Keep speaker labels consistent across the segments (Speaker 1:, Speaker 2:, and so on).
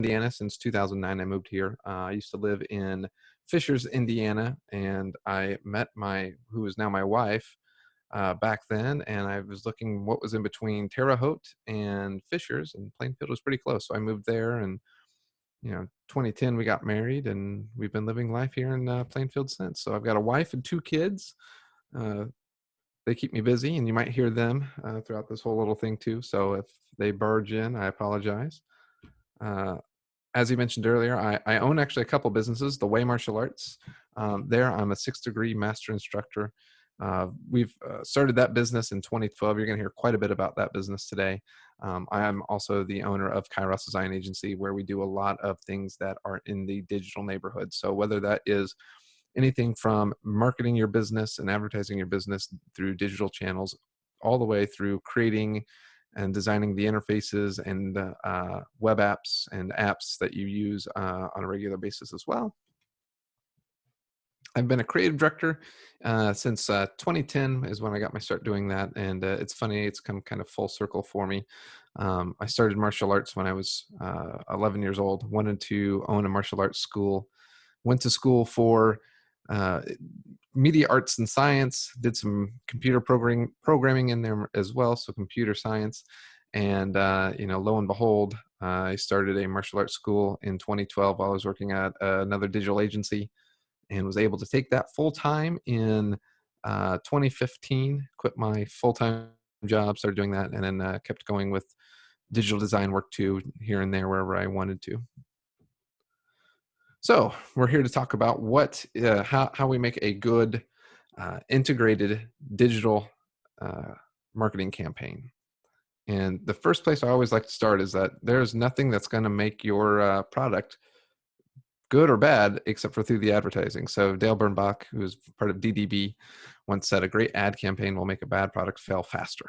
Speaker 1: Indiana since 2009. I moved here. I used to live in Fishers, Indiana, and I met who is now my wife, back then, and I was looking what was in between Terre Haute and Fishers, and Plainfield was pretty close. So I moved there, and 2010 we got married, and we've been living life here in Plainfield since. So I've got a wife and two kids. Uh, they keep me busy, and you might hear them throughout this whole little thing too. So if they barge in, I apologize. Uh, as you mentioned earlier, I own actually a couple businesses. The Way Martial Arts. There, I'm a 6th-degree master instructor. We've started that business in 2012. You're going to hear quite a bit about that business today. I am also the owner of Kairos Design Agency, where we do a lot of things that are in the digital neighborhood. So whether that is anything from marketing your business and advertising your business through digital channels, all the way through creating and designing the interfaces and web apps and apps that you use on a regular basis as well. I've been a creative director since 2010 is when I got my start doing that. And it's funny, it's come kind of full circle for me. I started martial arts when I was 11 years old, wanted to own a martial arts school, went to school for media arts and science, did some computer programming in there as well, so computer science. And lo and behold, I started a martial arts school in 2012 while I was working at another digital agency, and was able to take that full time in 2015. Quit my full-time job, started doing that, and then kept going with digital design work too, here and there wherever I wanted to. So we're here to talk about how we make a good integrated digital marketing campaign. And the first place I always like to start is that there's nothing that's going to make your product good or bad except for through the advertising. So Dale Bernbach, who is part of DDB, once said a great ad campaign will make a bad product fail faster.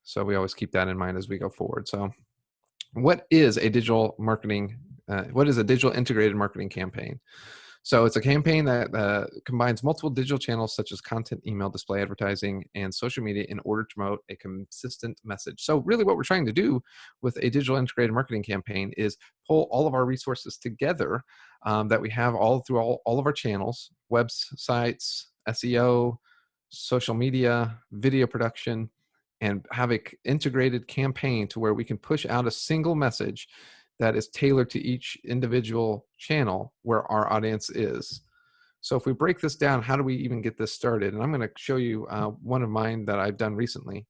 Speaker 1: So we always keep that in mind as we go forward. So what is a digital marketing? What is a digital integrated marketing campaign? So it's a campaign that combines multiple digital channels such as content, email, display advertising, and social media in order to promote a consistent message. So really what we're trying to do with a digital integrated marketing campaign is pull all of our resources together that we have all through all of our channels, websites, SEO, social media, video production, and have an integrated campaign to where we can push out a single message that is tailored to each individual channel where our audience is. So if we break this down, how do we even get this started? And I'm going to show you one of mine that I've done recently.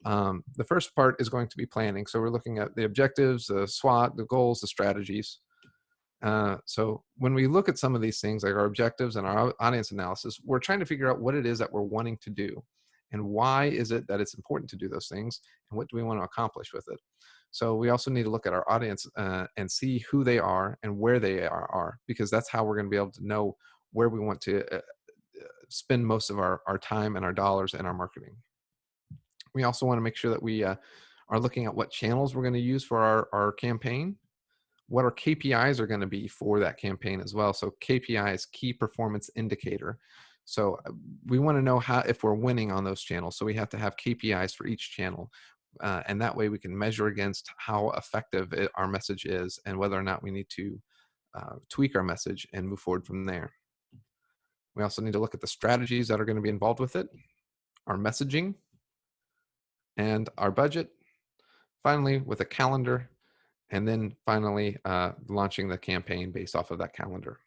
Speaker 1: The first part is going to be planning. So we're looking at the objectives, the SWOT, the goals, the strategies. So when we look at some of these things, like our objectives and our audience analysis, we're trying to figure out what it is that we're wanting to do. And why is it that it's important to do those things? And what do we want to accomplish with it? So we also need to look at our audience and see who they are and where they are, because that's how we're going to be able to know where we want to spend most of our time and our dollars and our marketing. We also want to make sure that we are looking at what channels we're going to use for our campaign, what our KPIs are going to be for that campaign as well. So KPI is key performance indicator. So we want to know if we're winning on those channels. So we have to have KPIs for each channel. And that way we can measure against how effective our message is and whether or not we need to tweak our message and move forward from there. We also need to look at the strategies that are going to be involved with it, our messaging, and our budget. Finally, with a calendar, and then finally launching the campaign based off of that calendar.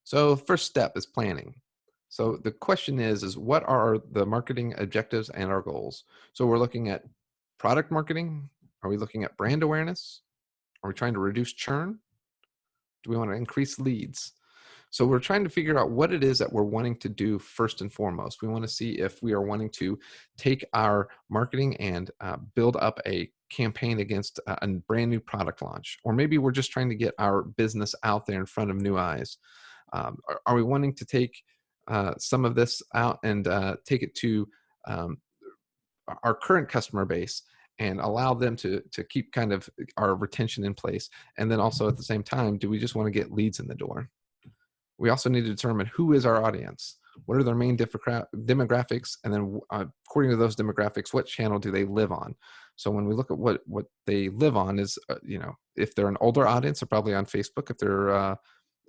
Speaker 1: So first step is planning. So the question is what are the marketing objectives and our goals? So we're looking at product marketing. Are we looking at brand awareness? Are we trying to reduce churn? Do we want to increase leads? So we're trying to figure out what it is that we're wanting to do first and foremost. We want to see if we are wanting to take our marketing and build up a campaign against a brand new product launch. Or maybe we're just trying to get our business out there in front of new eyes. Are we wanting to take some of this out and take it to our current customer base and allow them to keep kind of our retention in place? And then also at the same time, do we just want to get leads in the door? We also need to determine who is our audience. What are their main demographics? And then according to those demographics, what channel do they live on? So when we look at what they live on is, if they're an older audience, they're probably on Facebook. If they're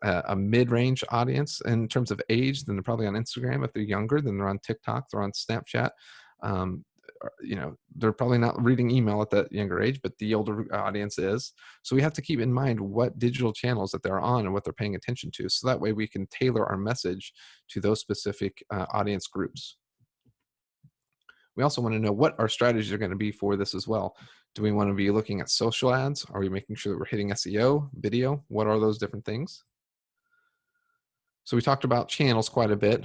Speaker 1: a mid-range audience in terms of age, then they're probably on Instagram. If they're younger, then they're on TikTok, they're on Snapchat. Um, they're probably not reading email at that younger age, but the older audience is. So we have to keep in mind what digital channels that they're on and what they're paying attention to. So that way we can tailor our message to those specific audience groups. We also want to know what our strategies are going to be for this as well. Do we want to be looking at social ads? Are we making sure that we're hitting SEO, video? What are those different things? So we talked about channels quite a bit.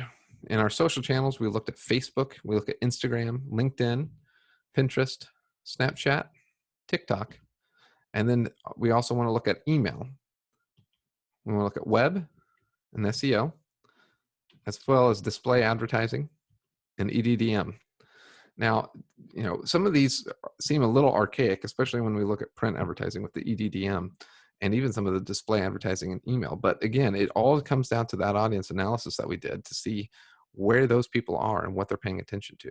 Speaker 1: In our social channels, we looked at Facebook, we looked at Instagram, LinkedIn, Pinterest, Snapchat, TikTok, and then we also want to look at email. We want to look at web and SEO, as well as display advertising and EDDM. Now, some of these seem a little archaic, especially when we look at print advertising with the EDDM and even some of the display advertising and email. But again, it all comes down to that audience analysis that we did to see where those people are and what they're paying attention to.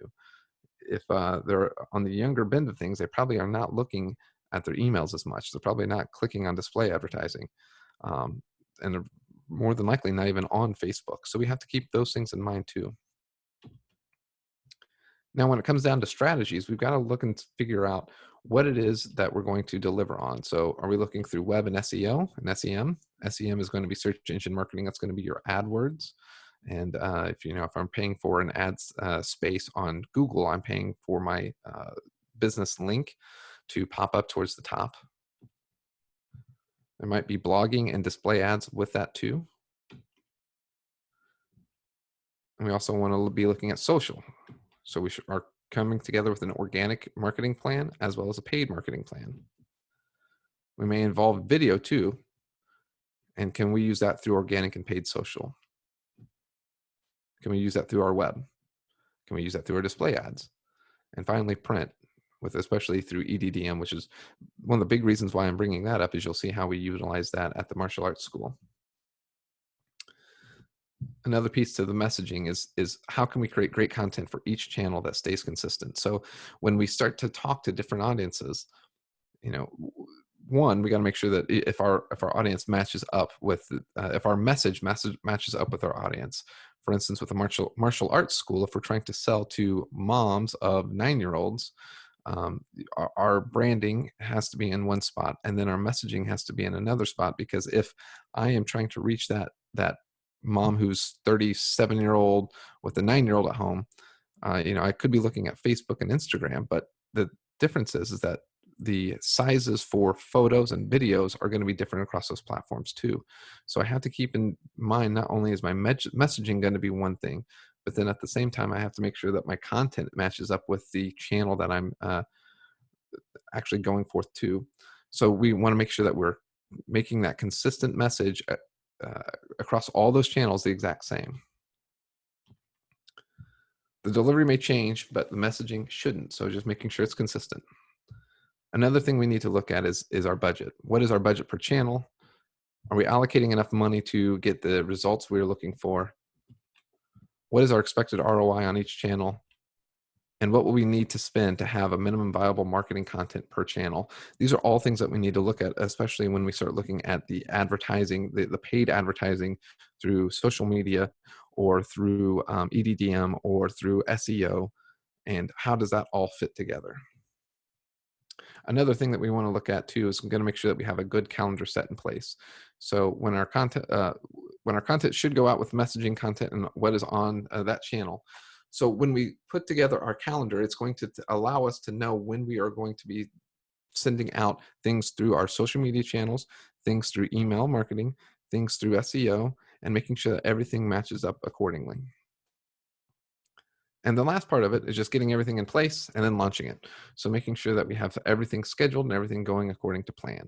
Speaker 1: If they're on the younger bend of things, they probably are not looking at their emails as much. They're probably not clicking on display advertising. And they're more than likely not even on Facebook. So we have to keep those things in mind too. Now, when it comes down to strategies, we've got to look and figure out what it is that we're going to deliver on. So are we looking through web and SEO and SEM? SEM is going to be search engine marketing. That's going to be your AdWords. And if I'm paying for an ads space on Google, I'm paying for my business link to pop up towards the top. There might be blogging and display ads with that too. And we also want to be looking at social. So we are coming together with an organic marketing plan as well as a paid marketing plan. We may involve video too. And can we use that through organic and paid social? Can we use that through our web? Can we use that through our display ads? And finally, print, with especially through EDDM, which is one of the big reasons why I'm bringing that up, is you'll see how we utilize that at the martial arts school. Another piece to the messaging is how can we create great content for each channel that stays consistent? So when we start to talk to different audiences, one, we got to make sure that if our audience matches up with, if our message matches up with our audience. For instance, with the martial arts school, if we're trying to sell to moms of 9-year-olds, our branding has to be in one spot, and then our messaging has to be in another spot. Because if I am trying to reach that mom who's 37-year-old with a 9-year-old at home, I could be looking at Facebook and Instagram, but the difference is that the sizes for photos and videos are going to be different across those platforms too. So I have to keep in mind, not only is my messaging going to be one thing, but then at the same time, I have to make sure that my content matches up with the channel that I'm actually going forth to. So we want to make sure that we're making that consistent message across all those channels the exact same. The delivery may change, but the messaging shouldn't. So just making sure it's consistent. Another thing we need to look at is our budget. What is our budget per channel? Are we allocating enough money to get the results we're looking for? What is our expected ROI on each channel? And what will we need to spend to have a minimum viable marketing content per channel? These are all things that we need to look at, especially when we start looking at the advertising, the paid advertising through social media or through EDDM or through SEO, and how does that all fit together? Another thing that we want to look at too is we're going to make sure that we have a good calendar set in place. So when our content should go out with messaging content and what is on that channel. So when we put together our calendar, it's going to allow us to know when we are going to be sending out things through our social media channels, things through email marketing, things through SEO, and making sure that everything matches up accordingly. And the last part of it is just getting everything in place and then launching it. So making sure that we have everything scheduled and everything going according to plan.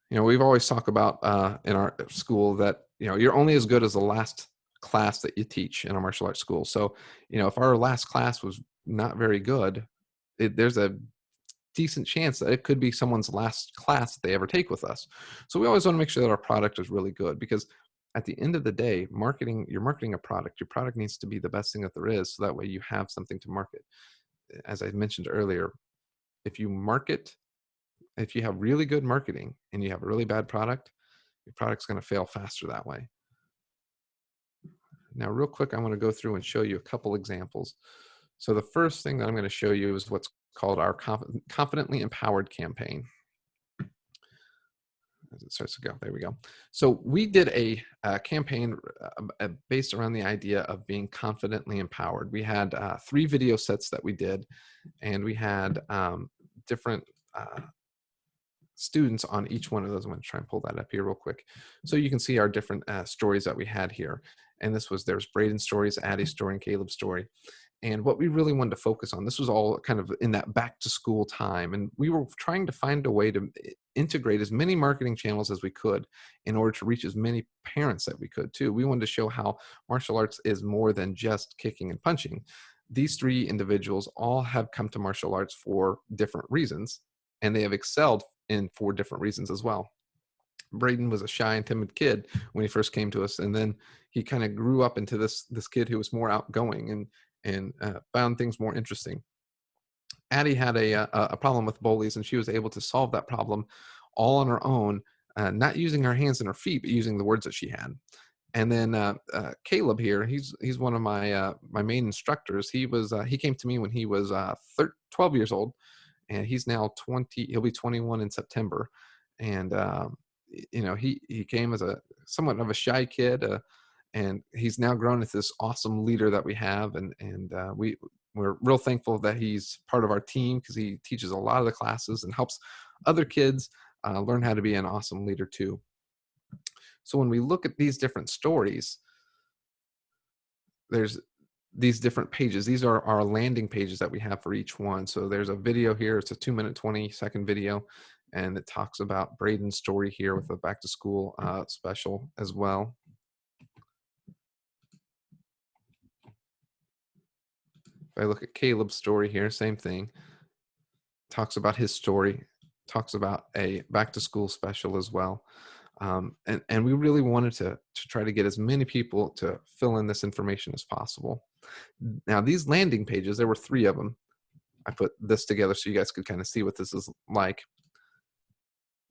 Speaker 1: We've always talked about in our school that, you're only as good as the last class that you teach in a martial arts school. So, if our last class was not very good, there's a decent chance that it could be someone's last class that they ever take with us. So we always want to make sure that our product is really good, because at the end of the day, you're marketing a product. Your product needs to be the best thing that there is, so that way you have something to market. as I mentioned earlier, if you market, if you have really good marketing and you have a really bad product, your product's going to fail faster that way. Now, real quick, I want to go through and show you a couple examples. So the first thing that I'm going to show you is what's called our Confidently Empowered campaign. As it starts to go, there we go. So we did a campaign based around the idea of being confidently empowered. We had 3 video sets that we did, and we had different students on each one of those. I'm going to try and pull that up here real quick, so you can see our different stories that we had here. And there's Braden's stories, Addie's story, and Caleb's story. And what we really wanted to focus on, this was all kind of in that back to school time, and we were trying to find a way to integrate as many marketing channels as we could in order to reach as many parents that we could too. We wanted to show how martial arts is more than just kicking and punching. These 3 individuals all have come to martial arts for different reasons, and they have excelled in 4 different reasons as well. Braden was a shy and timid kid when he first came to us, and then he kind of grew up into this kid who was more outgoing and found things more interesting. Addie had a problem with bullies, and she was able to solve that problem all on her own, not using her hands and her feet, but using the words that she had. And then Caleb here, he's one of my my main instructors. He came to me when he was 12 years old, and he's now 20. He'll be 21 in September, and you know, he came as a somewhat of a shy kid, and he's now grown into this awesome leader that we have, and we're real thankful that he's part of our team, because he teaches a lot of the classes and helps other kids learn how to be an awesome leader too. So when we look at these different stories, there's these different pages. These are our landing pages that we have for each one. So there's a video here. It's a 2-minute, 20-second video, and it talks about Braden's story here with the back to school special as well. If I look at Caleb's story here, same thing. Talks about his story, talks about a back to school special as well. And we really wanted to try to get as many people to fill in this information as possible. Now, these landing pages, there were 3 of them. I put this together so you guys could kind of see what this is like.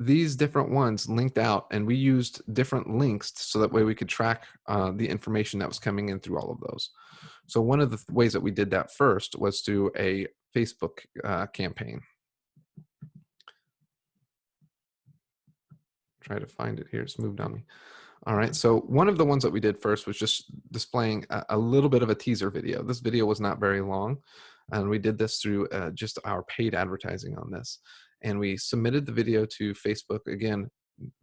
Speaker 1: These different ones linked out, and we used different links so that way we could track the information that was coming in through all of those. So one of the ways that we did that first was through a Facebook campaign. Try to find it here. It's moved on me. All right. So one of the ones that we did first was just displaying a little bit of a teaser video. This video was not very long, and we did this through just our paid advertising on this. And we submitted the video to Facebook. Again,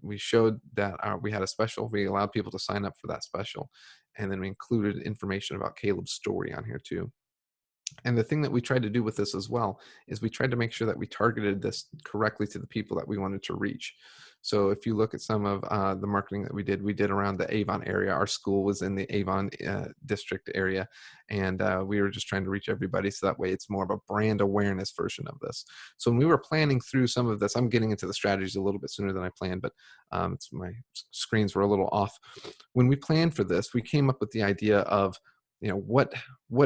Speaker 1: we showed that we had a special. We allowed people to sign up for that special. And then we included information about Caleb's story on here too. And the thing that we tried to do with this as well is we tried to make sure that we targeted this correctly to the people that we wanted to reach. So if you look at some of the marketing that we did around the Avon area. Our school was in the Avon district area, and we were just trying to reach everybody, so that way it's more of a brand awareness version of this. So when we were planning through some of this, I'm getting into the strategies a little bit sooner than I planned, but my screens were a little off. When we planned for this, we came up with the idea of, you know, what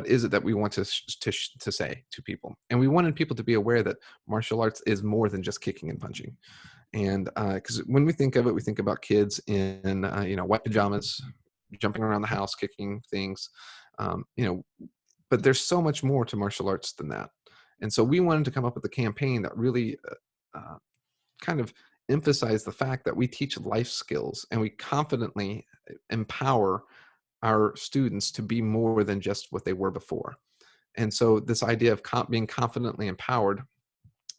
Speaker 1: is it that we want to say to people, and we wanted people to be aware that martial arts is more than just kicking and punching. And because when we think of it, we think about kids in you know, white pajamas jumping around the house kicking things, you know, but there's so much more to martial arts than that. And so we wanted to come up with a campaign that really kind of emphasized the fact that we teach life skills, and we confidently empower our students to be more than just what they were before. And so this idea of being confidently empowered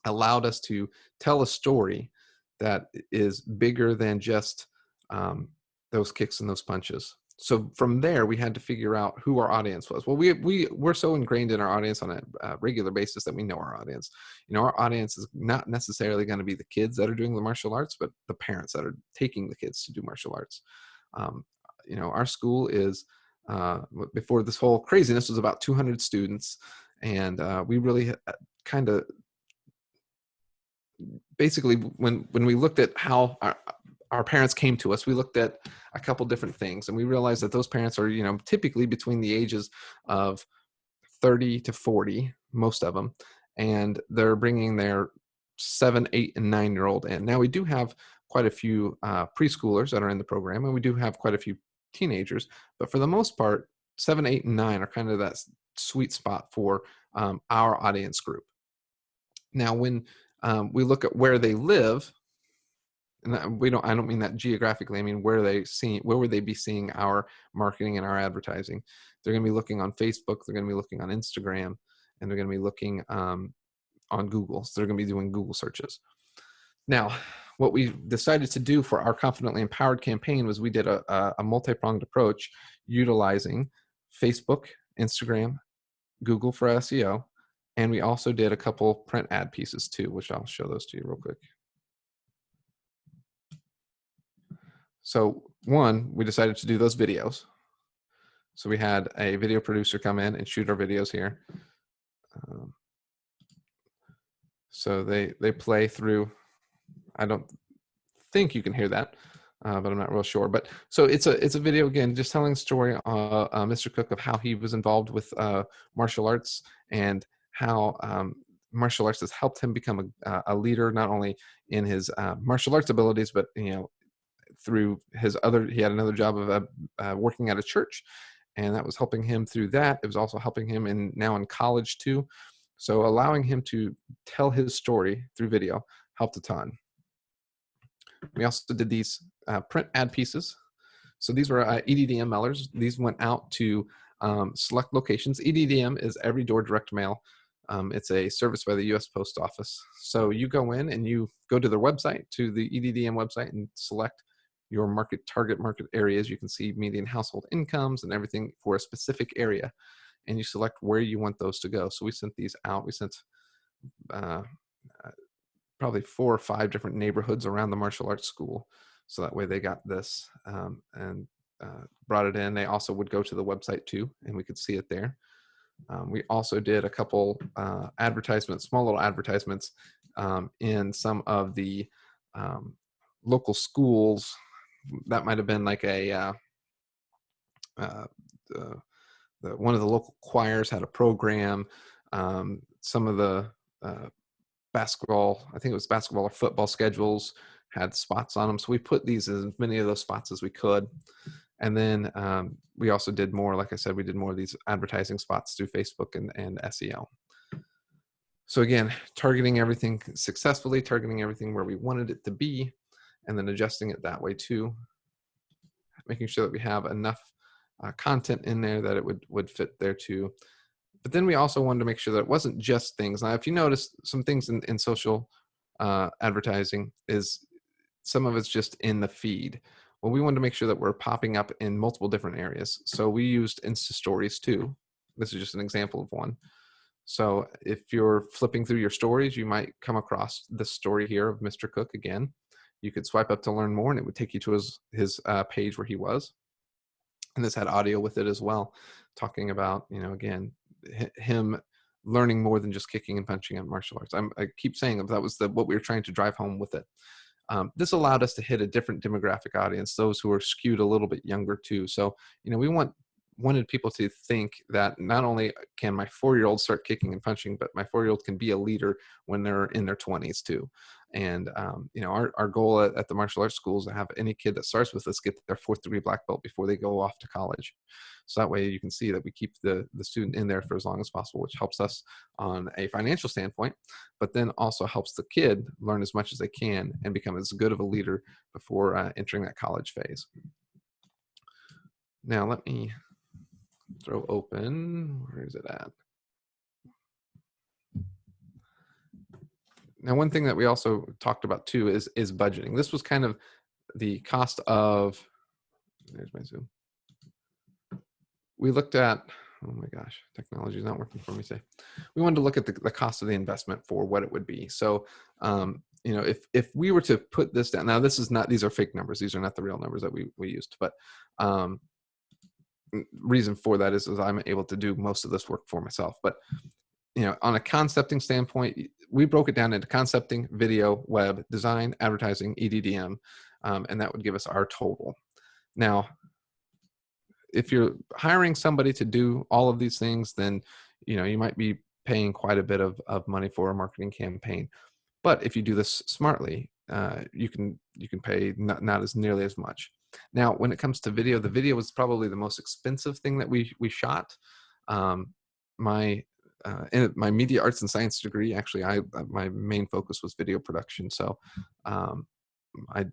Speaker 1: allowed us to tell a story that is bigger than just those kicks and those punches. So from there, we had to figure out who our audience was. Well, we're so ingrained in our audience on a regular basis that we know our audience. You know, our audience is not necessarily going to be the kids that are doing the martial arts, but the parents that are taking the kids to do martial arts. You know, our school is, before this whole craziness, was about 200 students. And we really kind of, basically, when we looked at how our parents came to us, we looked at a couple different things, and we realized that those parents are, you know, typically between the ages of 30 to 40, most of them, and they're bringing their 7, 8, and 9-year-old in. Now we do have quite a few preschoolers that are in the program, and we do have quite a few teenagers, but for the most part, 7, 8, and 9 are kind of that sweet spot for our audience group. Now, when we look at where they live, and I don't mean that geographically. I mean, where would they be seeing our marketing and our advertising? They're going to be looking on Facebook. They're going to be looking on Instagram, and they're going to be looking on Google. So they're going to be doing Google searches. Now, what we decided to do for our Confidently Empowered campaign was we did a multi-pronged approach utilizing Facebook, Instagram, Google for SEO, and we also did a couple print ad pieces too, which I'll show those to you real quick. So one, we decided to do those videos. So we had a video producer come in and shoot our videos here. So they play through. I don't think you can hear that, but I'm not real sure. But so it's a video, again, just telling the story of Mr. Cook, of how he was involved with martial arts, and how martial arts has helped him become a leader, not only in his martial arts abilities, but through he had another job of working at a church, and that was helping him through that. It was also helping him now in college too. So allowing him to tell his story through video helped a ton. We also did these print ad pieces. So these were EDDM mailers. These went out to select locations. EDDM is Every Door Direct Mail. It's a service by the U.S. Post Office. So you go in and you go to their website, to the EDDM website, and select your target market areas. You can see median household incomes and everything for a specific area, and you select where you want those to go. So we sent these out. We sent probably 4 or 5 different neighborhoods around the martial arts school. So that way they got this and brought it in. They also would go to the website too, and we could see it there. We also did a couple advertisements, small little advertisements in some of the local schools. That might have been like one of the local choirs had a program. Some of the basketball, I think it was basketball or football schedules, had spots on them. So we put these as many of those spots as we could. And then we also did more, like I said, we did more of these advertising spots through Facebook and SEO. So again, targeting everything successfully, targeting everything where we wanted it to be, and then adjusting it that way too, making sure that we have enough content in there that it would fit there too. But then we also wanted to make sure that it wasn't just things. Now, if you notice, some things in social advertising is some of it's just in the feed. Well, we wanted to make sure that we're popping up in multiple different areas. So we used Insta Stories too. This is just an example of one. So if you're flipping through your stories, you might come across this story here of Mr. Cook again. You could swipe up to learn more, and it would take you to his page where he was. And this had audio with it as well, talking about, again, him learning more than just kicking and punching in martial arts. I keep saying that was what we were trying to drive home with it. This allowed us to hit a different demographic audience, those who are skewed a little bit younger too. So, we wanted people to think that not only can my 4-year-old start kicking and punching, but my 4-year-old can be a leader when they're in their 20s too. And, our goal at the martial arts school is to have any kid that starts with us get their 4th degree black belt before they go off to college. So that way you can see that we keep the student in there for as long as possible, which helps us on a financial standpoint, but then also helps the kid learn as much as they can and become as good of a leader before entering that college phase. Now let me throw open, where is it at? Now, one thing that we also talked about too is budgeting. This was kind of the cost of, there's my Zoom. We looked at, oh my gosh, technology is not working for me today. We wanted to look at the cost of the investment for what it would be. So, if we were to put this down, now these are fake numbers. These are not the real numbers that we used, but reason for that is I'm able to do most of this work for myself. But on a concepting standpoint, we broke it down into concepting, video, web, design, advertising, EDDM, and that would give us our total. Now, if you're hiring somebody to do all of these things, then you might be paying quite a bit of money for a marketing campaign. But if you do this smartly, you can pay not as nearly as much. Now, when it comes to video, the video was probably the most expensive thing that we shot. Um, my in my media arts and science degree, actually, my main focus was video production. So um, I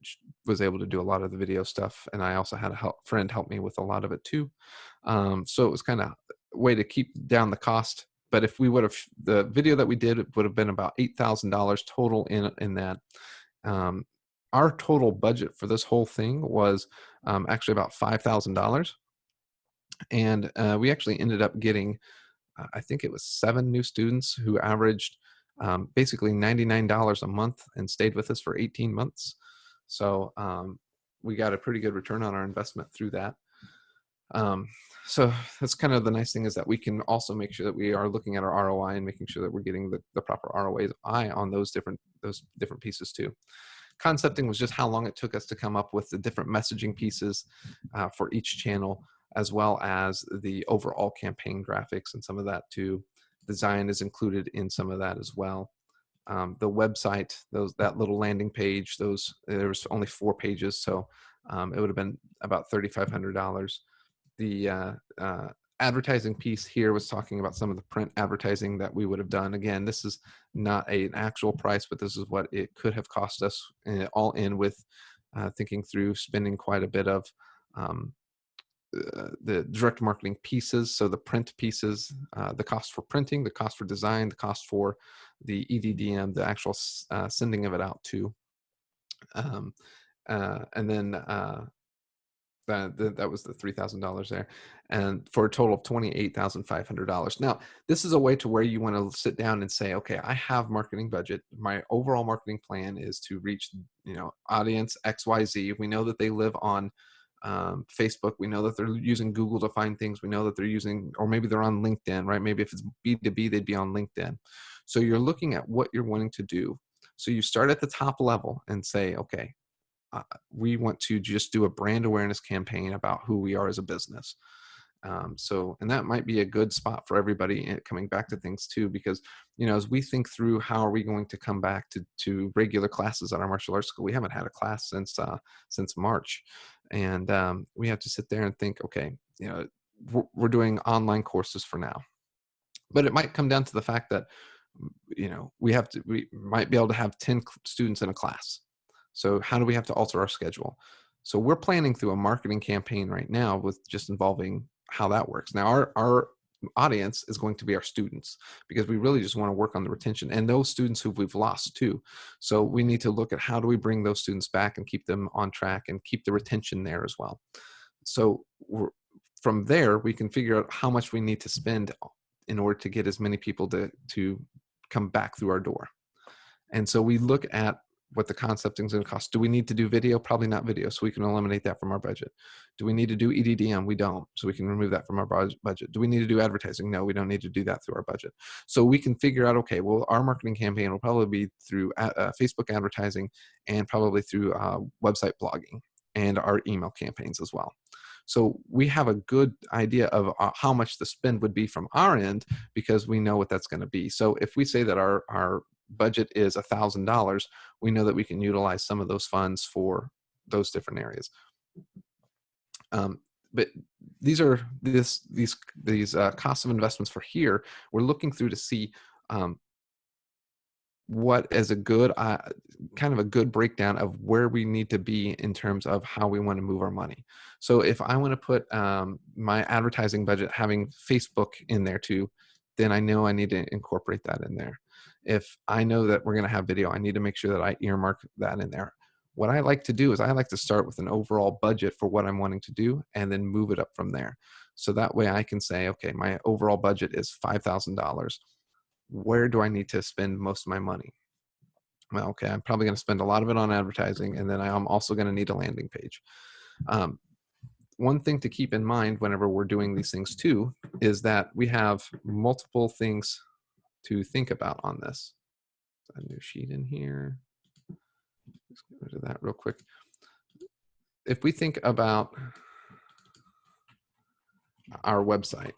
Speaker 1: was able to do a lot of the video stuff, and I also had a friend help me with a lot of it too. So it was kind of a way to keep down the cost. But if we would have, the video that we did would have been about $8,000 total in that. Um, our total budget for this whole thing was actually about $5,000, and we actually ended up getting, I think it was 7 new students who averaged basically $99 a month and stayed with us for 18 months. So we got a pretty good return on our investment through that. So that's kind of the nice thing, is that we can also make sure that we are looking at our ROI and making sure that we're getting the proper ROI on those different pieces too. Concepting was just how long it took us to come up with the different messaging pieces for each channel, as well as the overall campaign graphics and some of that too. Design is included in some of that as well. The website, that little landing page, there was only 4 pages, so it would have been about $3,500. The advertising piece here was talking about some of the print advertising that we would have done. Again, this is not an actual price, but this is what it could have cost us all in, with thinking through spending quite a bit of the direct marketing pieces. So the print pieces, the cost for printing, the cost for design, the cost for the EDDM, the actual sending of it out to. And then that was the $3,000 there, and for a total of $28,500. Now, this is a way to where you want to sit down and say, okay, I have marketing budget. My overall marketing plan is to reach, audience XYZ. We know that they live on Facebook. We know that they're using Google to find things. We know that they're using, or maybe they're on LinkedIn, right? Maybe if it's B2B, they'd be on LinkedIn. So you're looking at what you're wanting to do. So you start at the top level and say, okay, we want to just do a brand awareness campaign about who we are as a business. And that might be a good spot for everybody, coming back to things too, because, as we think through how are we going to come back to regular classes at our martial arts school, we haven't had a class since March. And we have to sit there and think, okay, we're doing online courses for now, but it might come down to the fact that, we might be able to have 10 students in a class. So how do we have to alter our schedule? So we're planning through a marketing campaign right now with just involving how that works. Now our audience is going to be our students, because we really just want to work on the retention and those students who we've lost too. So we need to look at how do we bring those students back and keep them on track and keep the retention there as well. So from there, we can figure out how much we need to spend in order to get as many people to come back through our door. And so we look at what the concepting is going to cost. Do we need to do video? Probably not video, so we can eliminate that from our budget. Do we need to do EDDM? We don't, so we can remove that from our budget. Do we need to do advertising? No, we don't need to do that through our budget. So we can figure out, okay, well, our marketing campaign will probably be through Facebook advertising, and probably through website blogging, and our email campaigns as well. So we have a good idea of how much the spend would be from our end, because we know what that's going to be. So if we say that our budget is $1,000, we know that we can utilize some of those funds for those different areas. But these costs of investments for here, we're looking through to see what is a good kind of a good breakdown of where we need to be in terms of how we want to move our money. So if I want to put my advertising budget having Facebook in there too, then I know I need to incorporate that in there. If I know that we're going to have video, I need to make sure that I earmark that in there. What I like to do is I like to start with an overall budget for what I'm wanting to do, and then move it up from there. So that way I can say, okay, my overall budget is $5,000. Where do I need to spend most of my money? Well, okay, I'm probably going to spend a lot of it on advertising, and then I'm also going to need a landing page. One thing to keep in mind whenever we're doing these things too is that we have multiple things to think about on this. A new sheet in here. Let's get rid of that real quick. If we think about our website,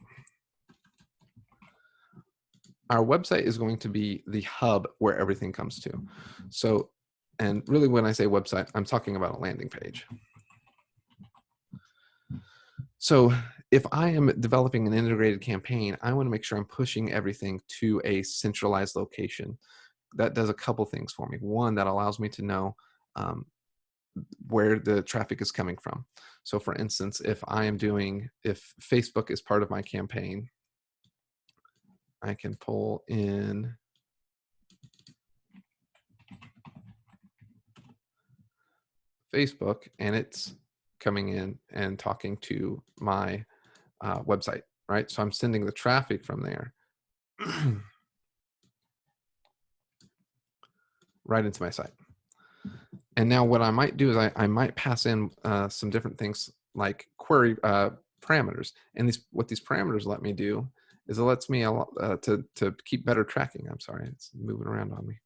Speaker 1: our website is going to be the hub where everything comes to. So, and really when I say website, I'm talking about a landing page. So if I am developing an integrated campaign, I want to make sure I'm pushing everything to a centralized location. That does a couple things for me. One, that allows me to know um, where the traffic is coming from. So for instance, if Facebook is part of my campaign, I can pull in Facebook and it's coming in and talking to my website, right? So I'm sending the traffic from there right into my site. And now what I might do is I might pass in some different things like query parameters. And what these parameters let me do is it lets me to keep better tracking. I'm sorry, it's moving around on me.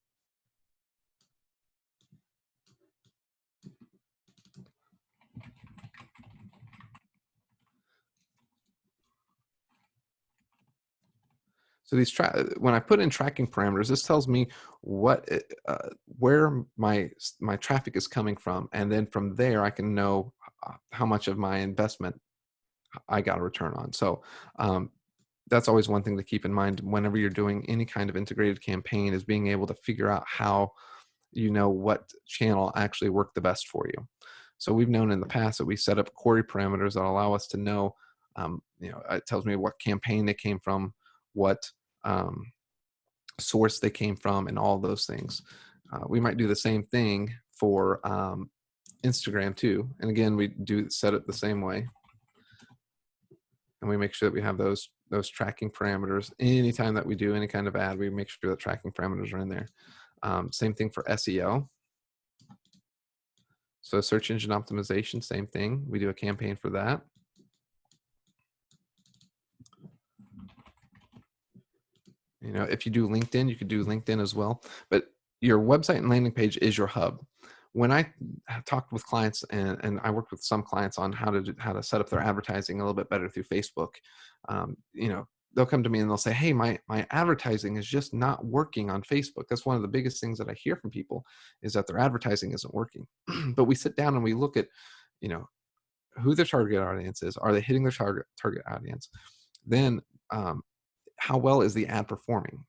Speaker 1: So when I put in tracking parameters, this tells me where my traffic is coming from, and then from there I can know how much of my investment I got a return on. So that's always one thing to keep in mind whenever you're doing any kind of integrated campaign, is being able to figure out how what channel actually worked the best for you. So we've known in the past that we set up query parameters that allow us to know, it tells me what campaign they came from, what source they came from, and all those things. We might do the same thing for Instagram too. And again, we do set it the same way. And we make sure that we have those tracking parameters. Anytime that we do any kind of ad, we make sure that tracking parameters are in there. Same thing for SEO. So search engine optimization, same thing. We do a campaign for that. If you do LinkedIn, you could do LinkedIn as well. But your website and landing page is your hub. When I talked with clients, and I worked with some clients on how to set up their advertising a little bit better through Facebook, they'll come to me and they'll say, hey, my advertising is just not working on Facebook. That's one of the biggest things that I hear from people, is that their advertising isn't working. But we sit down and we look at, who their target audience is. Are they hitting their target audience? Then how well is the ad performing?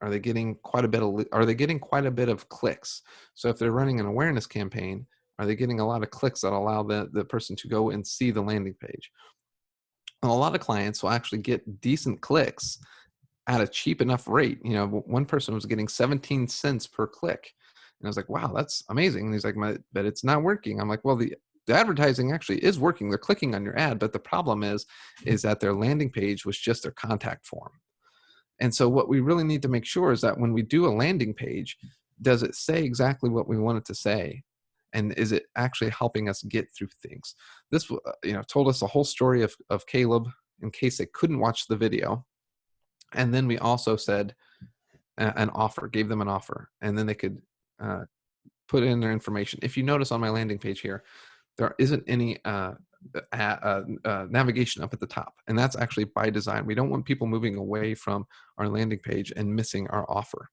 Speaker 1: Are they getting quite a bit of clicks? So if they're running an awareness campaign, are they getting a lot of clicks that allow the person to go and see the landing page? And a lot of clients will actually get decent clicks at a cheap enough rate. One person was getting 17 cents per click. And I was like, wow, that's amazing. And he's like, but it's not working. I'm like, well, the advertising actually is working. They're clicking on your ad, but the problem is that their landing page was just their contact form. And so what we really need to make sure is that when we do a landing page, does it say exactly what we want it to say? And is it actually helping us get through things? This, told us the whole story of Caleb in case they couldn't watch the video. And then we also said an offer, gave them an offer, and then they could put in their information. If you notice on my landing page here, there isn't any navigation up at the top, and that's actually by design. We don't want people moving away from our landing page and missing our offer.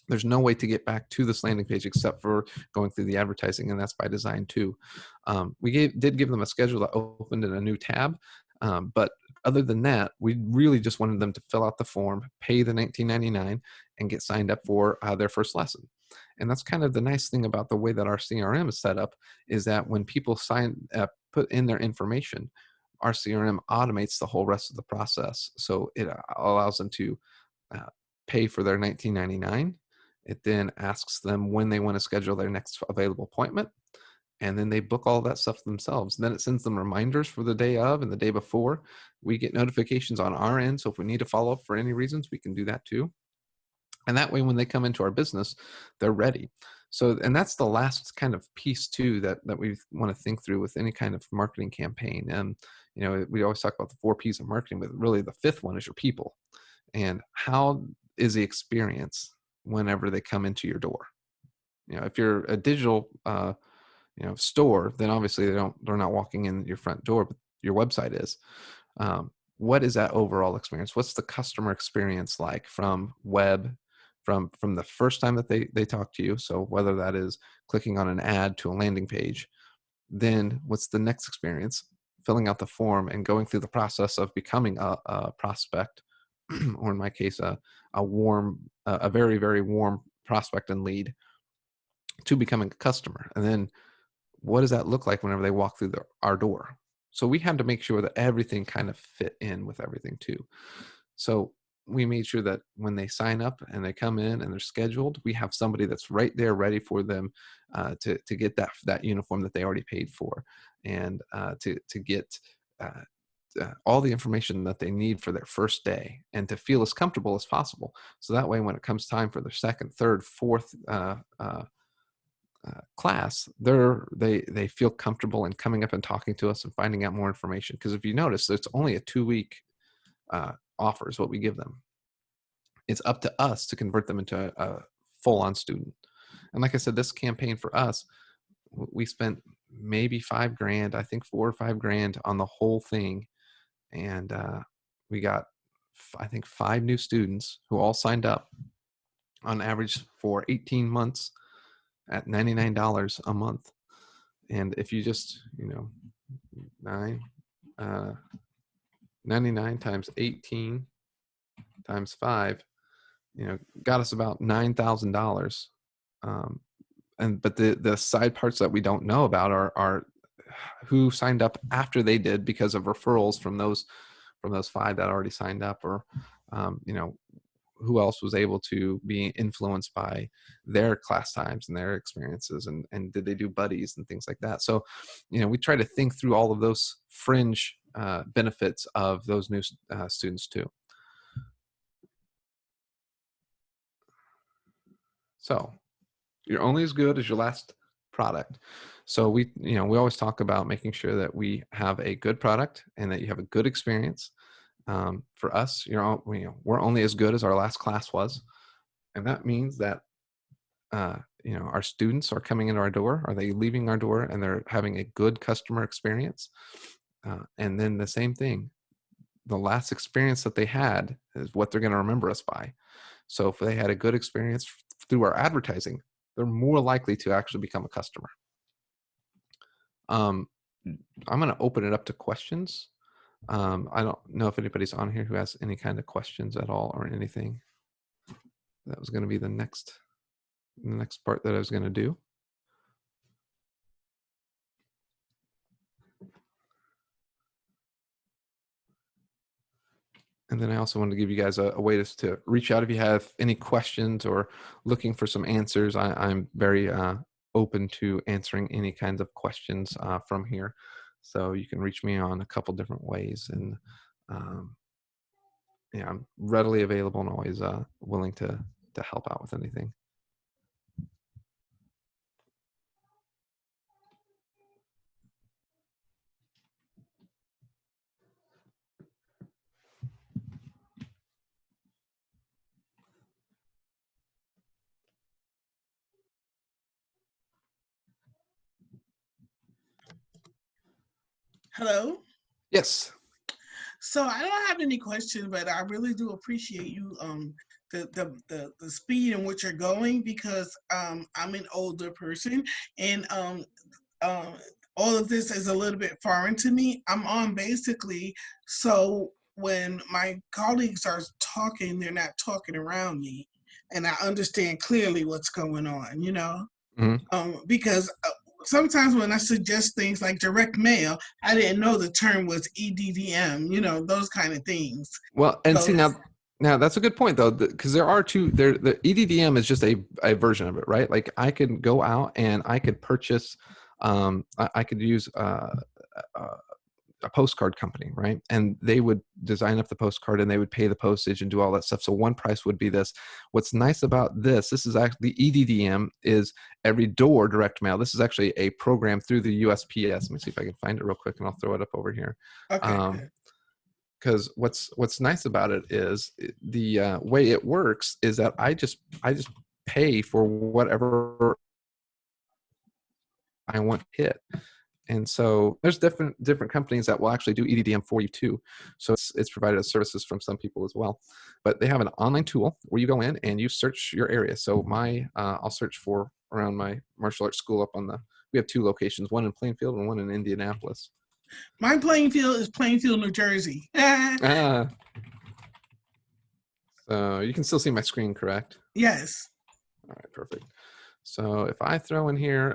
Speaker 1: There's no way to get back to this landing page except for going through the advertising, and that's by design too. We did give them a schedule that opened in a new tab, but other than that, we really just wanted them to fill out the form, pay the $19.99, and get signed up for their first lesson. And that's kind of the nice thing about the way that our CRM is set up, is that when people put in their information, our CRM automates the whole rest of the process. So it allows them to pay for their $19.99. It then asks them when they want to schedule their next available appointment. And then they book all that stuff themselves. And then it sends them reminders for the day of and the day before. We get notifications on our end. So if we need to follow up for any reasons, we can do that too. And that way, when they come into our business, they're ready. So, and that's the last kind of piece too that we want to think through with any kind of marketing campaign. And, we always talk about the 4 P's of marketing, but really the 5th one is your people. And how is the experience whenever they come into your door? If you're a digital, store, then obviously they're not walking in your front door, but your website is. what is that overall experience? What's the customer experience like from web, from the first time that they talk to you? So whether that is clicking on an ad to a landing page, then what's the next experience? Filling out the form and going through the process of becoming a prospect, or in my case, a very, very warm prospect and lead, to becoming a customer. And then what does that look like whenever they walk through our door? So we had to make sure that everything kind of fit in with everything too. So we made sure that when they sign up and they come in and they're scheduled, we have somebody that's right there ready for them, to get that uniform that they already paid for, and to get all the information that they need for their first day, and to feel as comfortable as possible. So that way, when it comes time for their second, third, fourth class, they feel comfortable in coming up and talking to us and finding out more information. Because if you notice, it's only a 2-week offer is what we give them. It's up to us to convert them into a full-on student. And like I said, this campaign for us, we spent maybe $5,000, I think $4,000 or $5,000 on the whole thing, and we got, I think, 5 new students who all signed up on average for 18 months at $99 a month. And if you just, 99 times 18 times 5, got us about $9,000. But the side parts that we don't know about are who signed up after they did because of referrals from those 5 that already signed up, or who else was able to be influenced by their class times and their experiences, and did they do buddies and things like that. So we try to think through all of those fringe benefits of those new students too. So you're only as good as your last product. So we always talk about making sure that we have a good product and that you have a good experience. For us, we're only as good as our last class was, and that means that our students are coming into our door. Are they leaving our door and they're having a good customer experience? And then the same thing, the last experience that they had is what they're going to remember us by. So if they had a good experience through our advertising, they're more likely to actually become a customer. I'm going to open it up to questions. I don't know if anybody's on here who has any kind of questions at all or anything. That was going to be the next part that I was going to do. And then I also wanted to give you guys a way to reach out if you have any questions or looking for some answers. I'm very open to answering any kinds of questions from here. So you can reach me on a couple different ways. And I'm readily available and always willing to help out with anything.
Speaker 2: Hello.
Speaker 1: Yes.
Speaker 2: So I don't have any questions, but I really do appreciate you the speed in which you're going, because I'm an older person, and um all of this is a little bit foreign to me. I'm on basically, so when my colleagues are talking, they're not talking around me, and I understand clearly what's going on, because sometimes when I suggest things like direct mail, I didn't know the term was EDDM, those kind of things.
Speaker 1: Well, and
Speaker 2: So,
Speaker 1: see now that's a good point though, because there are two. The EDDM is just a version of it, right? Like I could go out and I could purchase. I could use a postcard company, right? And they would design up the postcard and they would pay the postage and do all that stuff. So one price would be this. What's nice about this is actually the EDDM is every door direct mail. This is actually a program through the USPS. Let me see if I can find it real quick and I'll throw it up over here.
Speaker 2: okay.
Speaker 1: Because what's nice about it is the way it works is that I just pay for whatever I want hit. And so there's different companies that will actually do EDDM for you too. So it's provided as services from some people as well. But they have an online tool where you go in and you search your area. So I'll search for around my martial arts school up on the. We have 2 locations, one in Plainfield and one in Indianapolis.
Speaker 2: My playing field is Plainfield, New Jersey.
Speaker 1: So you can still see my screen, correct?
Speaker 2: Yes.
Speaker 1: All right, perfect. So if I throw in here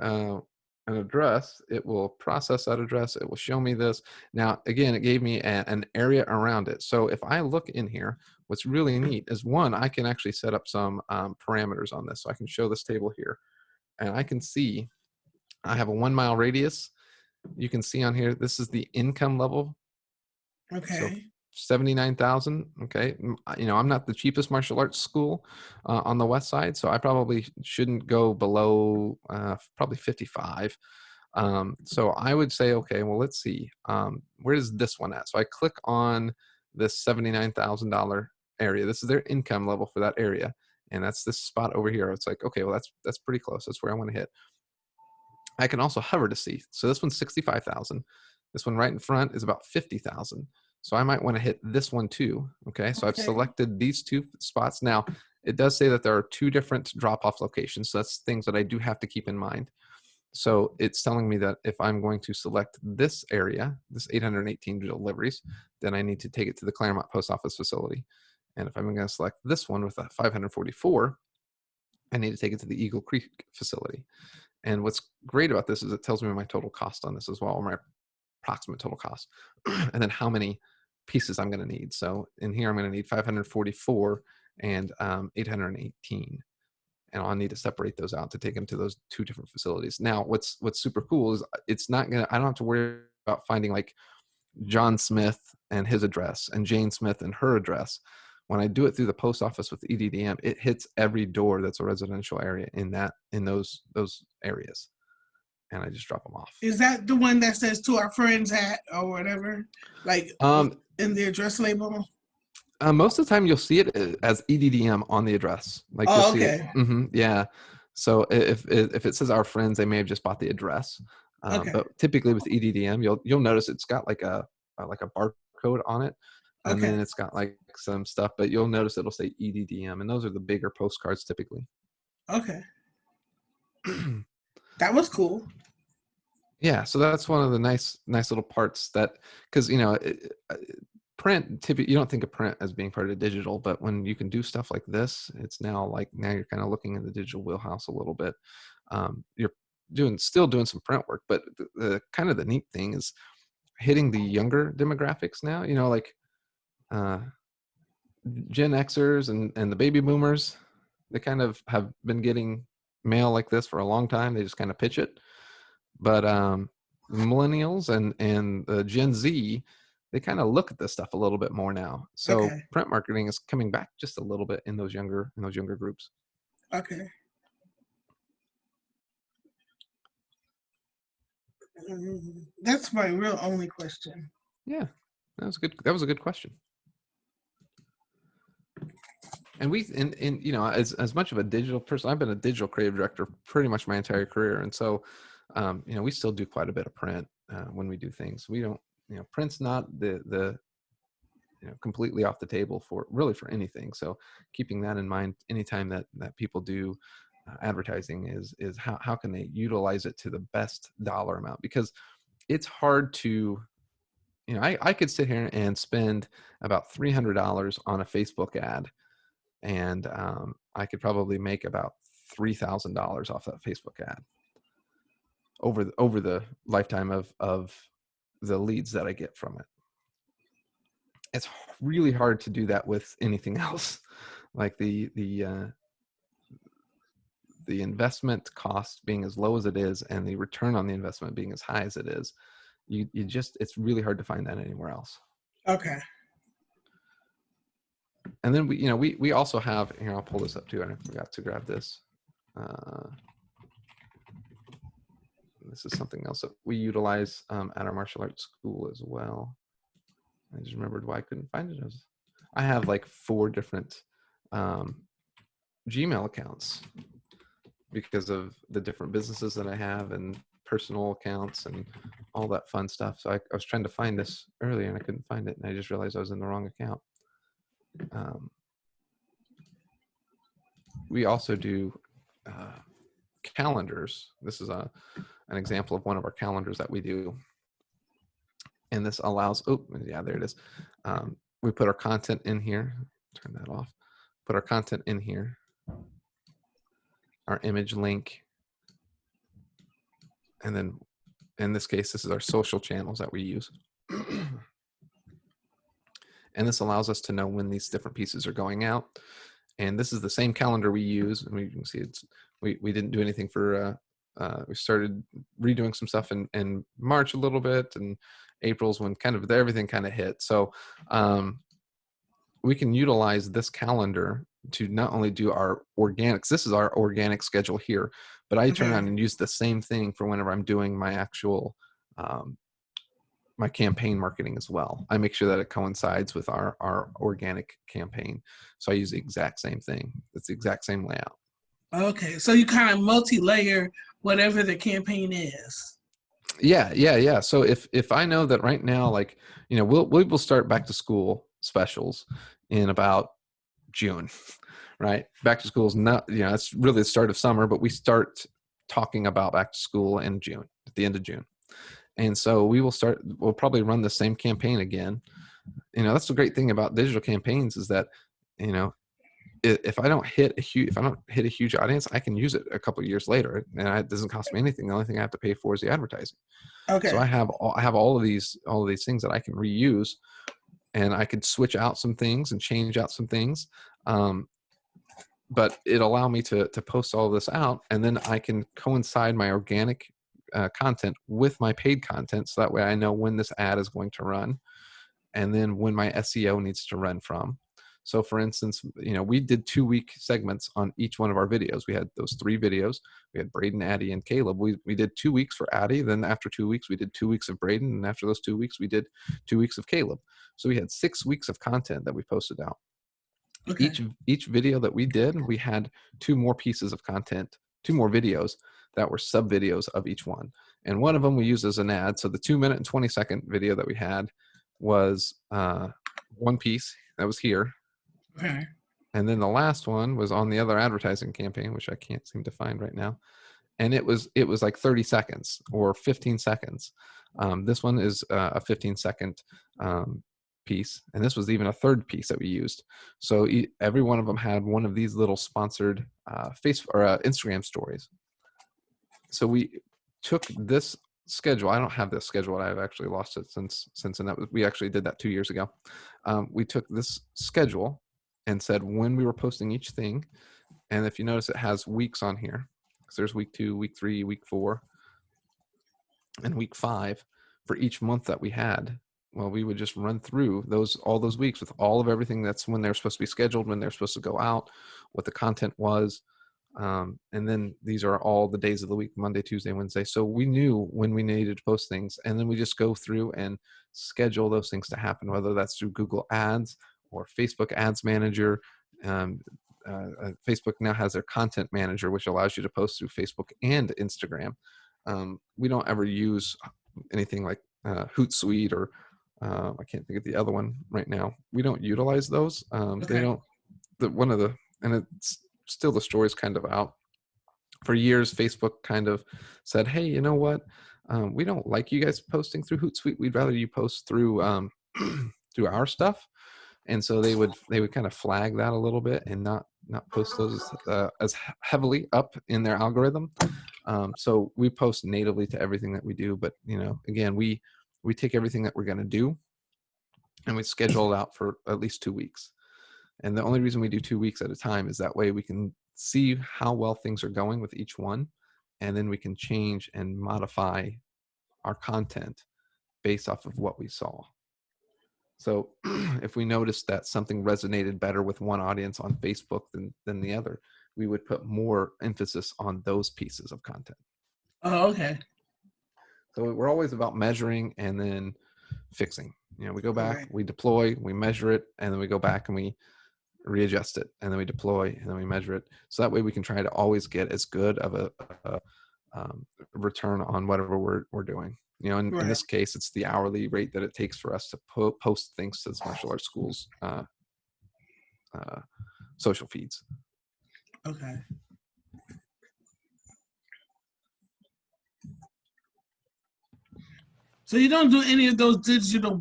Speaker 1: an address, it will process that address. It will show me this. Now, again, it gave me an area around it. So if I look in here, what's really neat is, one, I can actually set up some parameters on this. So I can show this table here, and I can see I have a 1 mile radius. You can see on here, this is the income level.
Speaker 2: Okay.
Speaker 1: So 79,000. Okay. I'm not the cheapest martial arts school on the West Side, so I probably shouldn't go below probably 55. So I would say, okay, well, let's see. Where is this one at? So I click on this $79,000 area. This is their income level for that area. And that's this spot over here. It's like, okay, well, that's pretty close. That's where I want to hit. I can also hover to see. So this one's 65,000. This one right in front is about 50,000. So I might want to hit this one too. Okay. So I've selected these 2 spots. Now it does say that there are 2 different drop-off locations. So that's things that I do have to keep in mind. So it's telling me that if I'm going to select this area, this 818 deliveries, then I need to take it to the Claremont Post Office facility. And if I'm going to select this one with a 544, I need to take it to the Eagle Creek facility. And what's great about this is it tells me my total cost on this as well, or my approximate total cost, and then how many pieces I'm going to need. So in here, I'm going to need 544 and 818. And I'll need to separate those out to take them to those 2 different facilities. Now, what's super cool is it's not going to, I don't have to worry about finding like John Smith and his address and Jane Smith and her address. When I do it through the post office with EDDM, it hits every door that's a residential area in those areas, and I just drop them off.
Speaker 2: Is that the one that says "to our friends" at or whatever, like in the address label?
Speaker 1: Most of the time, you'll see it as EDDM on the address. Like you'll see it. Yeah. So if it says "our friends," they may have just bought the address. But typically with EDDM, you'll notice it's got like a barcode on it. And then it's got like some stuff, but you'll notice it'll say EDDM, and those are the bigger postcards typically.
Speaker 2: Okay. That was cool.
Speaker 1: Yeah, so that's one of the nice little parts that, because print, typically you don't think of print as being part of digital, but when you can do stuff like this, it's now you're kind of looking in the digital wheelhouse a little bit. You're still doing some print work, but the kind of the neat thing is hitting the younger demographics now. Gen Xers and the baby boomers, they kind of have been getting mail like this for a long time. They just kind of pitch it. But millennials and the Gen Z, they kind of look at this stuff a little bit more now. So print marketing is coming back just a little bit in those younger groups.
Speaker 2: Okay. That's my real only question.
Speaker 1: Yeah, that was good. That was a good question. And as much of a digital person, I've been a digital creative director pretty much my entire career. And so, we still do quite a bit of print when we do things. We don't, print's not the completely off the table for anything. So keeping that in mind, anytime that people do advertising is how can they utilize it to the best dollar amount? Because it's hard to, I could sit here and spend about $300 on a Facebook ad, and I could probably make about $3,000 off that Facebook ad over the lifetime of the leads that I get from it. It's really hard to do that with anything else. Like the investment cost being as low as it is and the return on the investment being as high as it is, it's really hard to find that anywhere else.
Speaker 2: Okay.
Speaker 1: And then we also have here. I'll pull this up too. I forgot to grab this. This is something else that we utilize at our martial arts school as well. I just remembered why I couldn't find it. I have like 4 different Gmail accounts. because of the different businesses that I have and personal accounts and all that fun stuff. So I was trying to find this earlier and I couldn't find it. And I just realized I was in the wrong account. We also do calendars. This is an example of one of our calendars that we do. And this allows, oh, yeah, there it is. We put our content in here. Turn that off. Put our content in here. Our image link. And then in this case, this is our social channels that we use. And this allows us to know when these different pieces are going out. And this is the same calendar we use. And we can see it's, we didn't do anything for, we started redoing some stuff in March a little bit, and April's when kind of everything kind of hit. So we can utilize this calendar to not only do our organics, this is our organic schedule here, but I turn on and use the same thing for whenever I'm doing my actual, my campaign marketing as well. I make sure that it coincides with our organic campaign. So I use the exact same thing. It's the exact same layout.
Speaker 2: Okay, so you kind of multi-layer whatever the campaign is.
Speaker 1: Yeah. So if I know that right now, like, you know, we will start back to school specials in about June, right? Back to school is not, you know, it's really the start of summer, but we start talking about back to school in June, at the end of June. And so we'll probably run the same campaign again. You know, that's the great thing about digital campaigns is that, you know, if I don't hit a huge audience, I can use it a couple of years later, and it doesn't cost me anything. The only thing I have to pay for is the advertising.
Speaker 2: Okay.
Speaker 1: So I have all of these things that I can reuse, and I could switch out some things and change out some things. But it allow me to post all this out, and then I can coincide my organic content with my paid content, so that way I know when this ad is going to run, and then when my SEO needs to run from. So for instance, you know, we did 2-week segments on each one of our videos. We had those 3 videos. We had Braden, Addie, and Caleb. We did 2 weeks for Addie. Then after 2 weeks, we did 2 weeks of Braden. And after those 2 weeks, we did 2 weeks of Caleb. So we had 6 weeks of content that we posted out. Okay. Each video that we did, we had 2 more pieces of content, 2 more videos that were sub videos of each one. And one of them we used as an ad. So the 2-minute and 20-second video that we had was one piece that was here.
Speaker 2: Okay.
Speaker 1: And then the last one was on the other advertising campaign, which I can't seem to find right now. And it was like 30 seconds or 15 seconds. This one is a 15-second piece. And this was even a third piece that we used. So every one of them had one of these little sponsored Instagram stories. So we took this schedule. I don't have this schedule. I've actually lost it since, and we actually did that 2 years ago. We took this schedule and said when we were posting each thing. And if you notice, it has weeks on here. So there's week 2, week 3, week 4, and week 5 for each month that we had. Well, we would just run through all those weeks with all of everything that's when they're supposed to be scheduled, when they're supposed to go out, what the content was. And then these are all the days of the week, Monday, Tuesday, Wednesday. So we knew when we needed to post things, and then we just go through and schedule those things to happen, whether that's through Google Ads or Facebook Ads Manager. Facebook now has their content manager, which allows you to post through Facebook and Instagram. We don't ever use anything like Hootsuite or I can't think of the other one right now. We don't utilize those. Okay. They don't. And it's still, the story's kind of out. For years, Facebook kind of said, "Hey, you know what? We don't like you guys posting through Hootsuite. We'd rather you post through through our stuff." And so they would kind of flag that a little bit and not post those as heavily up in their algorithm. So we post natively to everything that we do. But, you know, again, we take everything that we're going to do and we schedule it out for at least 2 weeks. And the only reason we do 2 weeks at a time is that way we can see how well things are going with each one. And then we can change and modify our content based off of what we saw. So if we noticed that something resonated better with one audience on Facebook than the other, we would put more emphasis on those pieces of content.
Speaker 2: Oh, okay.
Speaker 1: So we're always about measuring and then fixing. You know, we go back, we deploy, we measure it, and then we go back and we readjust it, and then we deploy, and then we measure it. So that way we can try to always get as good of a return on whatever we're doing. You know, in
Speaker 2: Right.
Speaker 1: this case, it's the hourly rate that it takes for us to post things to this martial arts school's social feeds.
Speaker 2: Okay. So you don't do any of those digital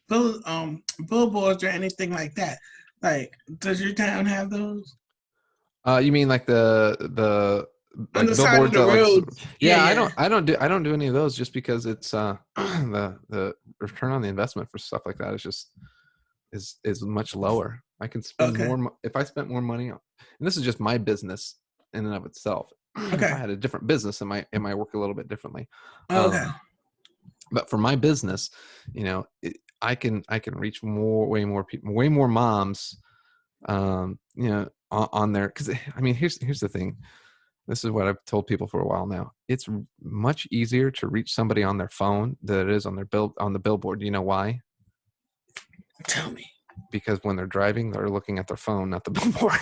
Speaker 2: billboards or anything like that. Like, does your town have those?
Speaker 1: You mean like the
Speaker 2: On
Speaker 1: like
Speaker 2: the side of
Speaker 1: billboards
Speaker 2: the
Speaker 1: that like,
Speaker 2: road. Yeah,
Speaker 1: yeah,
Speaker 2: yeah.
Speaker 1: I don't do any of those, just because it's the return on the investment for stuff like that is just is much lower. I can spend
Speaker 2: Okay.
Speaker 1: more if I spent more money on, and this is just my business in and of itself. If
Speaker 2: Okay.
Speaker 1: I had a different business, it might work a little bit differently.
Speaker 2: Okay.
Speaker 1: But for my business, you know, I can reach way more people, way more moms, you know, on there. Because I mean, here's the thing. This is what I've told people for a while now. It's much easier to reach somebody on their phone than it is on the billboard. Do you know why?
Speaker 2: Tell me.
Speaker 1: Because when they're driving, they're looking at their phone, not the billboard.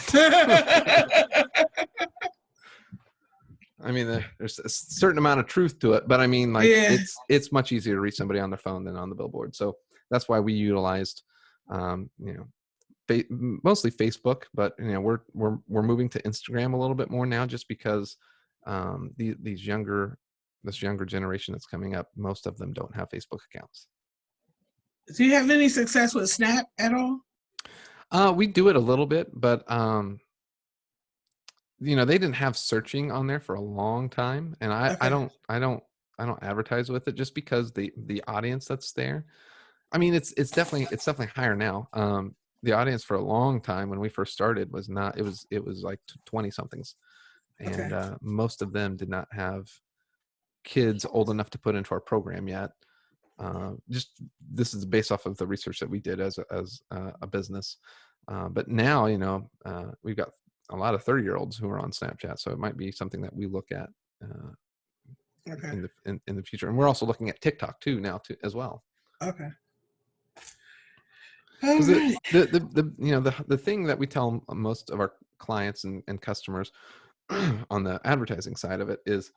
Speaker 1: I mean, there's a certain amount of truth to it, but I mean, like,
Speaker 2: Yeah.
Speaker 1: it's much easier to reach somebody on their phone than on the billboard. So that's why we utilized, you know, mostly Facebook, but you know, we're moving to Instagram a little bit more now, just because this younger generation that's coming up, most of them don't have Facebook accounts.
Speaker 2: Do you have any success with Snap at all?
Speaker 1: We do it a little bit, but you know, they didn't have searching on there for a long time, and
Speaker 2: Okay.
Speaker 1: I don't advertise with it, just because the audience that's there. I mean, it's definitely higher now. The audience for a long time when we first started was not. It was like 20 somethings,
Speaker 2: Okay.
Speaker 1: and most of them did not have kids old enough to put into our program yet. Just this is based off of the research that we did as a business. But now, you know, we've got a lot of 30-year-olds who are on Snapchat, so it might be something that we look at
Speaker 2: Okay.
Speaker 1: in the future. And we're also looking at TikTok too now too as well.
Speaker 2: Okay. All
Speaker 1: Because
Speaker 2: right.
Speaker 1: the you know, the thing that we tell most of our clients and customers on the advertising side of it is,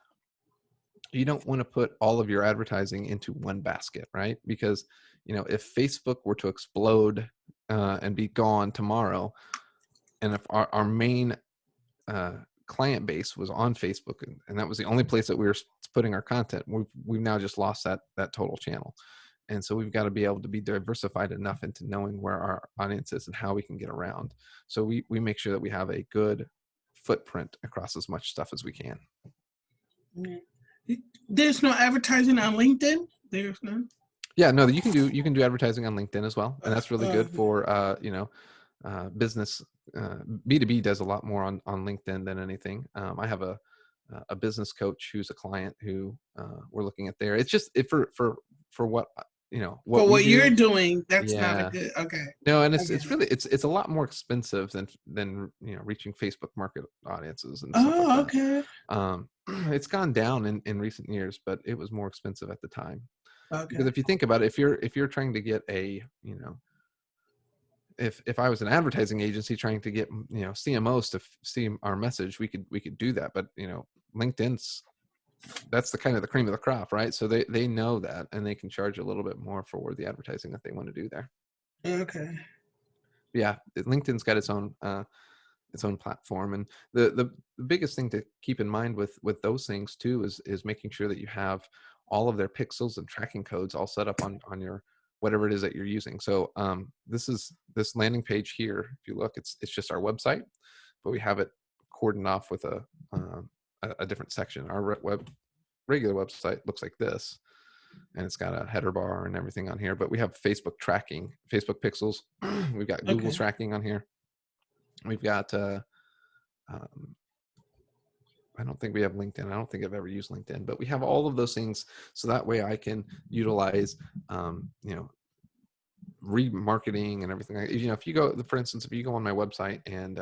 Speaker 1: you don't want to put all of your advertising into one basket, right? Because, you know, if Facebook were to explode and be gone tomorrow, and if our main client base was on Facebook, and that was the only place that we were putting our content, we've now just lost that total channel. And so we've got to be able to be diversified enough into knowing where our audience is and how we can get around. So we make sure that we have a good footprint across as much stuff as we can.
Speaker 2: There's no advertising on LinkedIn. There's none.
Speaker 1: Yeah, no, you can do advertising on LinkedIn as well, and that's really good for you know, business. B2B does a lot more on LinkedIn than anything. I have a business coach who's a client who we're looking at there. It's just for what, you know, what
Speaker 2: For
Speaker 1: we
Speaker 2: what you're
Speaker 1: do.
Speaker 2: doing, that's not a
Speaker 1: Yeah.
Speaker 2: good. Okay.
Speaker 1: No, and
Speaker 2: Okay.
Speaker 1: it's really it's a lot more expensive than you know, reaching Facebook market audiences and stuff like
Speaker 2: Oh,
Speaker 1: that.
Speaker 2: okay.
Speaker 1: It's gone down in recent years, but it was more expensive at the time. Because
Speaker 2: Okay.
Speaker 1: if you think about it, if you're trying to get a, you know, if I was an advertising agency trying to get, you know, CMOs to see our message, we could do that. But you know, LinkedIn's, that's the kind of the cream of the crop, right? So they know that, and they can charge a little bit more for the advertising that they want to do there.
Speaker 2: Okay.
Speaker 1: Yeah, LinkedIn's got its own platform, and the biggest thing to keep in mind with those things too is making sure that you have all of their pixels and tracking codes all set up on your whatever it is that you're using. So this landing page here, if you look, it's just our website, but we have it cordoned off with a different section. Our regular website looks like this, and it's got a header bar and everything on here, but we have Facebook tracking, Facebook pixels. We've got Google
Speaker 2: Okay.
Speaker 1: tracking on here. We've got I don't think we have LinkedIn. I don't think I've ever used LinkedIn, but we have all of those things, so that way I can utilize you know, remarketing and everything. You know, if you go, for instance, if you go on my website and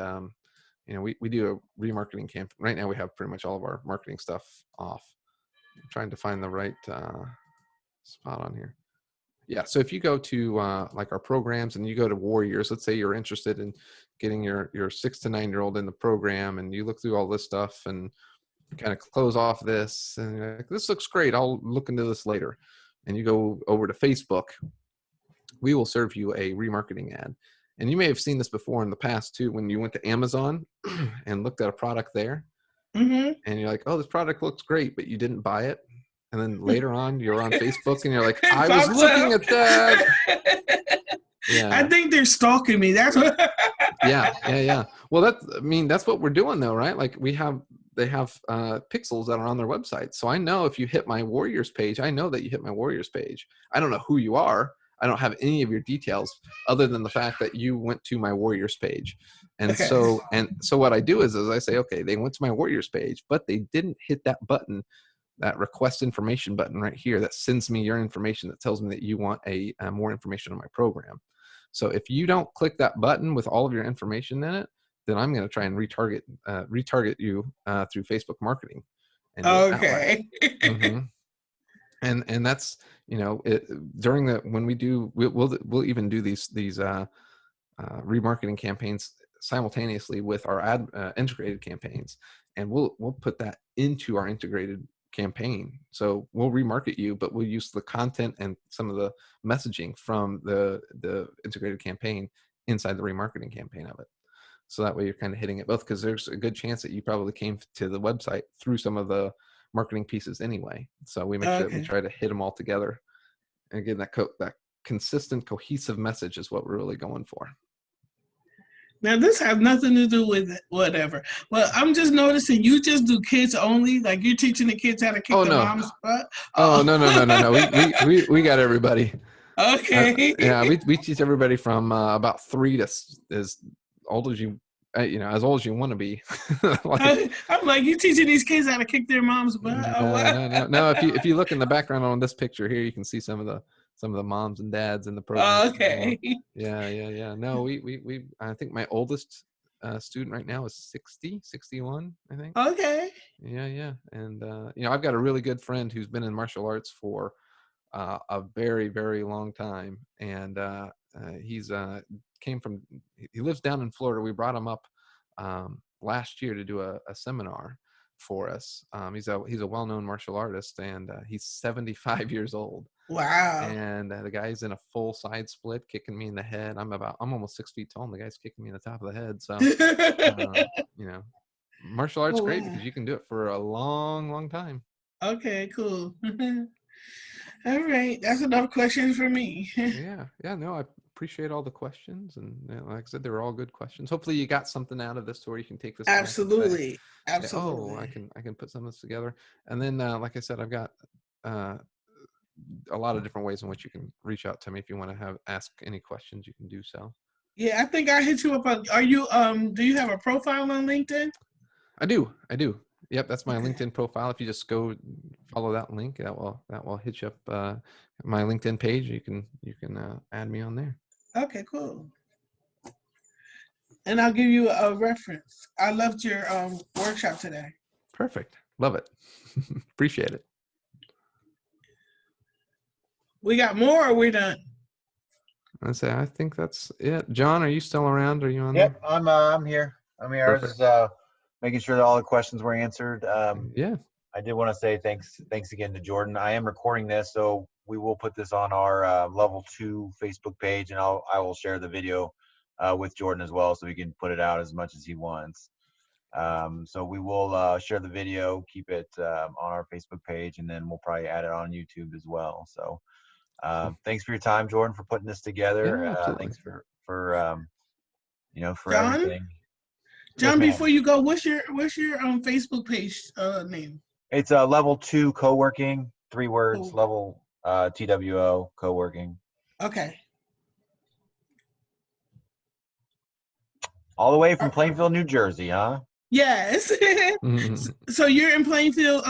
Speaker 1: you know, we do a remarketing campaign right now. We have pretty much all of our marketing stuff off. I'm trying to find the right spot on here. Yeah. So if you go to like our programs and you go to Warriors, let's say you're interested in getting your 6 to 9-year-old in the program, and you look through all this stuff and kind of close off this, and you're like, this looks great. I'll look into this later. And you go over to Facebook, we will serve you a remarketing ad. And you may have seen this before in the past too, when you went to Amazon and looked at a product there,
Speaker 2: Mm-hmm.
Speaker 1: and you're like, oh, this product looks great, but you didn't buy it. And then later on, you're on Facebook and you're like,
Speaker 2: It
Speaker 1: I was
Speaker 2: pops
Speaker 1: looking
Speaker 2: up.
Speaker 1: at that.
Speaker 2: I
Speaker 1: Yeah.
Speaker 2: think they're stalking me. That's what.
Speaker 1: Yeah. Well, that's what we're doing though, right? Like they have pixels that are on their website. So I know if you hit my Warriors page, I know that you hit my Warriors page. I don't know who you are. I don't have any of your details other than the fact that you went to my Warriors page. And
Speaker 2: Okay.
Speaker 1: so what I do is I say, okay, they went to my Warriors page, but they didn't hit that button, that request information button right here that sends me your information, that tells me that you want more information on my program. So if you don't click that button with all of your information in it, then I'm going to try and retarget you through Facebook marketing and do it that way.
Speaker 2: Okay.
Speaker 1: Mm-hmm. And that's, during when we do, we'll even do these remarketing campaigns simultaneously with our integrated campaigns, and we'll put that into our integrated campaign. So we'll remarket you, but we'll use the content and some of the messaging from the integrated campaign inside the remarketing campaign of it. So that way you're kind of hitting it both, because there's a good chance that you probably came to the website through some of the marketing pieces anyway. So we make sure that we try to hit them all together. And again, that consistent, cohesive message is what we're really going for.
Speaker 2: Now this has nothing to do with whatever. Well, I'm just noticing you just do kids only. Like you're teaching the kids how to kick the mom's butt.
Speaker 1: Oh no. We got everybody.
Speaker 2: Okay.
Speaker 1: Yeah, we teach everybody from about 3 to as old as you, as old as you want to be.
Speaker 2: I'm like, you teaching these kids how to kick their mom's butt?
Speaker 1: No. If you look in the background on this picture here, you can see some of the moms and dads in the program.
Speaker 2: Okay.
Speaker 1: Yeah. No, we I think my oldest student right now is 61, I think.
Speaker 2: Okay.
Speaker 1: Yeah. And I've got a really good friend who's been in martial arts for a very, very long time, and he lives down in Florida. We brought him up last year to do a seminar for us. He's a well-known martial artist, and he's 75 years old.
Speaker 2: Wow.
Speaker 1: And the guy's in a full side split, kicking me in the head. I'm almost 6 feet tall, and the guy's kicking me in the top of the head. So, martial arts great because you can do it for a long, long time.
Speaker 2: Okay, cool. All right, that's enough questions for me.
Speaker 1: Yeah. No, I appreciate all the questions, and like I said, they were all good questions. Hopefully, you got something out of this to where you can take this.
Speaker 2: Absolutely.
Speaker 1: Say, oh, I can put some of this together, and then like I said, I've got a lot of different ways in which you can reach out to me if you want to ask any questions. You can do so.
Speaker 2: Yeah, I think I hit you up on. Are you do you have a profile on LinkedIn?
Speaker 1: I do. Yep, that's my LinkedIn profile. If you just go follow that link, that will hit you up my LinkedIn page. You can add me on there.
Speaker 2: Okay, cool. And I'll give you a reference. I loved your workshop today.
Speaker 1: Perfect. Love it. Appreciate it.
Speaker 2: We got more, or we're done?
Speaker 1: I think that's it. John, are you still around? Are you on?
Speaker 3: Yep, there? I'm here. Perfect. I was just making sure that all the questions were answered.
Speaker 1: Yeah.
Speaker 3: I did want to say thanks again to Jordan. I am recording this, so we will put this on our level 2 Facebook page, and I will share the video with Jordan as well, so we can put it out as much as he wants. So we will share the video, keep it on our Facebook page, and then we'll probably add it on YouTube as well. So thanks for your time, Jordan, for putting this together.
Speaker 1: Yeah,
Speaker 3: thanks for
Speaker 2: John?
Speaker 3: everything.
Speaker 2: John, yes, before you go, what's your Facebook page name?
Speaker 3: It's level 2 co-working, 3 words, level TWO co-working.
Speaker 2: Okay.
Speaker 3: All the way from Plainfield, New Jersey, huh?
Speaker 2: Yes. So you're in Plainfield,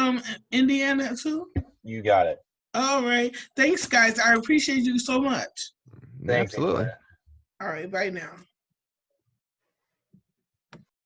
Speaker 2: Indiana too?
Speaker 3: You got it.
Speaker 2: All right. Thanks, guys. I appreciate you so much.
Speaker 3: Thanks.
Speaker 1: Absolutely.
Speaker 2: All right. Bye now.